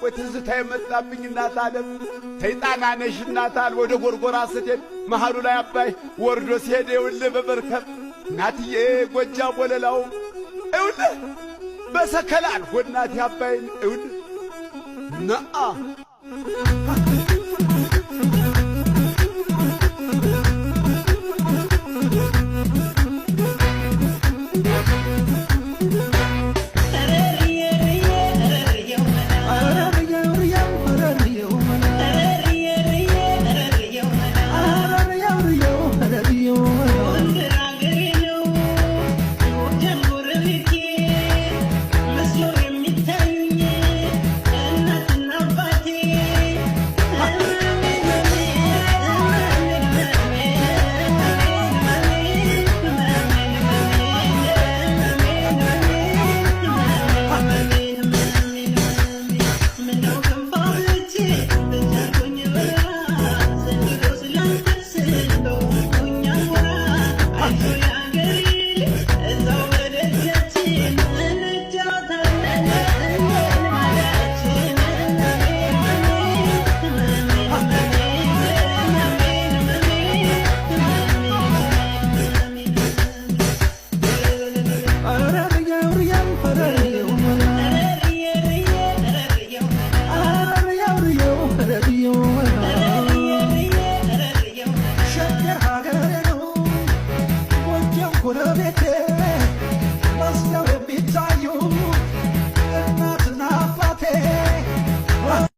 ቆይ ትዝታ የመጣብኝ እናት ዓለም ሰይጣና ነሽ እናት ዓለም ወደ ጎርጎራ ስትሄድ መሃሉ ላይ አባይ ወርዶ ሲሄድ ይኸውልህ በበርከብ እናትዬ ጎጃም ወለላው ይኸውልህ በሰከላ አልፎ እናቴ አባይን ይኸውልህ ነአ